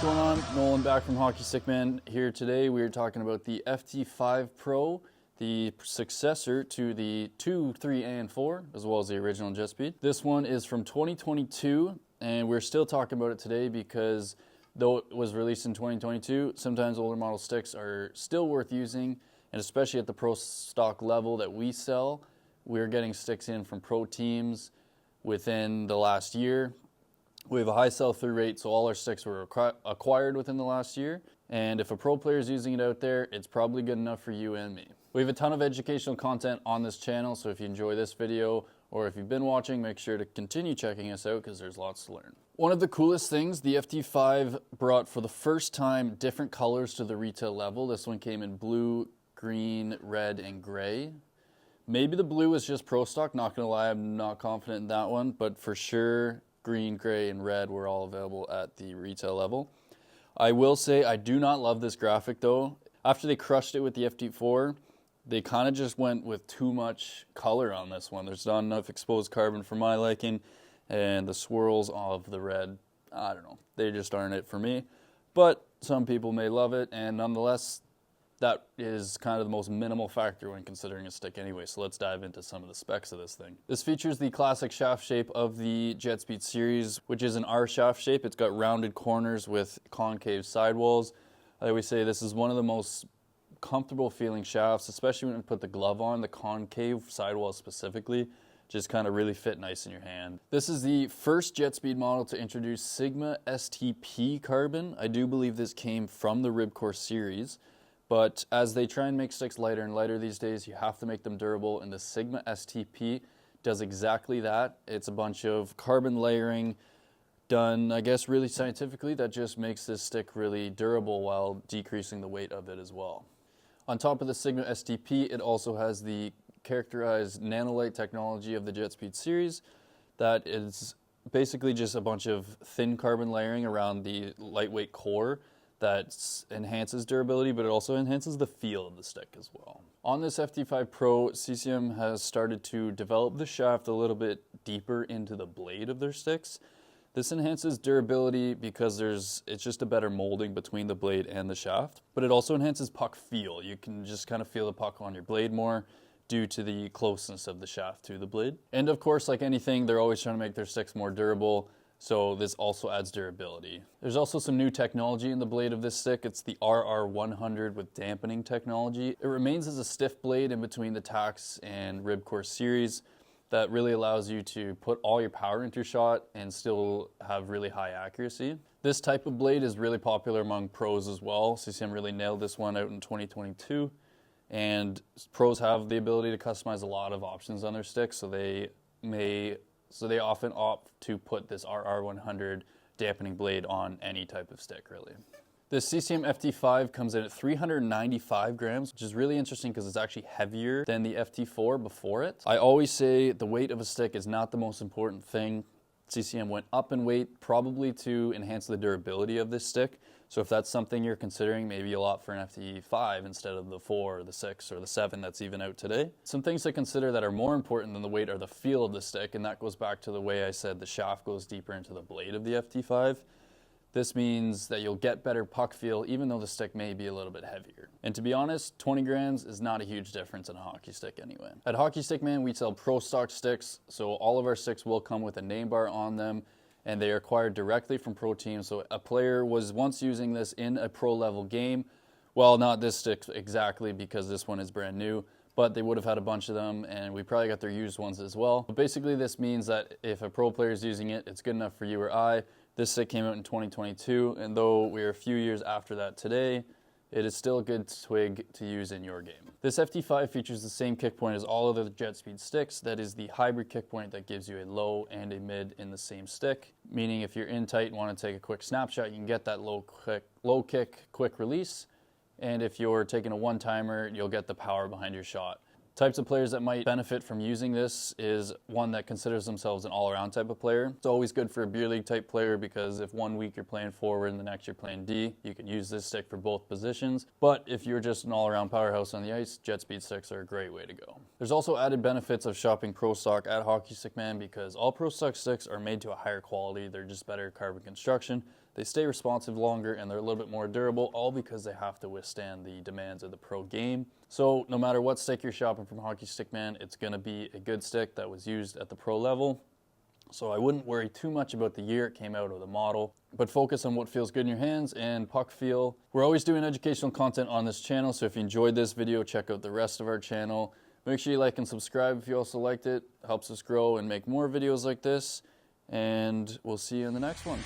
going on? Nolan back from HockeyStickMan here today. We are talking about the FT5 Pro, the successor to the 2, 3, and 4, as well as the original JetSpeed. This one is from 2022, and we're still talking about it today because though it was released in 2022, sometimes older model sticks are still worth using, and especially at the pro stock level that we sell, we're getting sticks in from pro teams within the last year. We have a high sell-through rate, so all our sticks were acquired within the last year. And if a pro player is using it out there, it's probably good enough for you and me. We have a ton of educational content on this channel, so if you enjoy this video or if you've been watching, make sure to continue checking us out because there's lots to learn. One of the coolest things, the FT5 brought for the first time different colors to the retail level. This one came in blue, green, red, and gray. Maybe the blue is just pro stock, not gonna lie, I'm not confident in that one, but for sure, green, gray, and red were all available at the retail level. I will say I do not love this graphic though. After they crushed it with the FT4, they kind of just went with too much color on this one. There's not enough exposed carbon for my liking, and the swirls of the red, I don't know, they just aren't it for me. But some people may love it, and nonetheless, that is kind of the most minimal factor when considering a stick anyway, so let's dive into some of the specs of this thing. This features the classic shaft shape of the JetSpeed series, which is an R shaft shape. It's got rounded corners with concave sidewalls. I always say this is one of the most comfortable feeling shafts, especially when you put the glove on. The concave sidewalls specifically just kind of really fit nice in your hand. This is the first JetSpeed model to introduce Sigma STP carbon. I do believe this came from the Ribcore series. But as they try and make sticks lighter and lighter these days, you have to make them durable, and the Sigma STP does exactly that. It's a bunch of carbon layering done, I guess, really scientifically that just makes this stick really durable while decreasing the weight of it as well. On top of the Sigma STP, it also has the characterized nanolite technology of the JetSpeed series that is basically just a bunch of thin carbon layering around the lightweight core that enhances durability, but it also enhances the feel of the stick as well. On this FT5 Pro, CCM has started to develop the shaft a little bit deeper into the blade of their sticks. This enhances durability because it's just a better molding between the blade and the shaft, but it also enhances puck feel. You can just kind of feel the puck on your blade more due to the closeness of the shaft to the blade. And of course, like anything, they're always trying to make their sticks more durable, so this also adds durability. There's also some new technology in the blade of this stick. It's the RR100 with dampening technology. It remains as a stiff blade in between the Tax and Ribcore series that really allows you to put all your power into your shot and still have really high accuracy. This type of blade is really popular among pros as well. CCM really nailed this one out in 2022, and pros have the ability to customize a lot of options on their sticks, so they often opt to put this RR100 dampening blade on any type of stick, really. The CCM FT5 comes in at 395 grams, which is really interesting because it's actually heavier than the FT4 before it. I always say the weight of a stick is not the most important thing. CCM went up in weight probably to enhance the durability of this stick. So if that's something you're considering, maybe you'll opt for an FT5 instead of the 4 or the 6 or the 7 that's even out today. Some things to consider that are more important than the weight are the feel of the stick, and that goes back to the way I said the shaft goes deeper into the blade of the FT5. This means that you'll get better puck feel even though the stick may be a little bit heavier. And to be honest, 20 grams is not a huge difference in a hockey stick anyway. At HockeyStickMan, we sell pro stock sticks, so all of our sticks will come with a name bar on them, and they are acquired directly from pro teams. So a player was once using this in a pro level game. Well, not this stick exactly because this one is brand new, but they would have had a bunch of them, and we probably got their used ones as well. But basically this means that if a pro player is using it, it's good enough for you or I. This stick came out in 2022, and though we're a few years after that today, it is still a good twig to use in your game. This FT5 features the same kick point as all other JetSpeed sticks. That is the hybrid kick point that gives you a low and a mid in the same stick, meaning if you're in tight and want to take a quick snapshot, you can get that low kick, quick release, and if you're taking a one-timer, you'll get the power behind your shot. Types of players that might benefit from using this is one that considers themselves an all-around type of player. It's always good for a beer league type player because if one week you're playing forward and the next you're playing D, you can use this stick for both positions. But if you're just an all-around powerhouse on the ice, JetSpeed sticks are a great way to go. There's also added benefits of shopping pro stock at HockeyStickMan because all pro stock sticks are made to a higher quality. They're just better carbon construction. they stay responsive longer, and they're a little bit more durable, all because they have to withstand the demands of the pro game. So no matter what stick you're shopping from HockeyStickMan, it's going to be a good stick that was used at the pro level. So I wouldn't worry too much about the year it came out or the model, but focus on what feels good in your hands and puck feel. We're always doing educational content on this channel, so if you enjoyed this video, check out the rest of our channel. Make sure you like and subscribe if you also liked it. It helps us grow and make more videos like this, and we'll see you in the next one.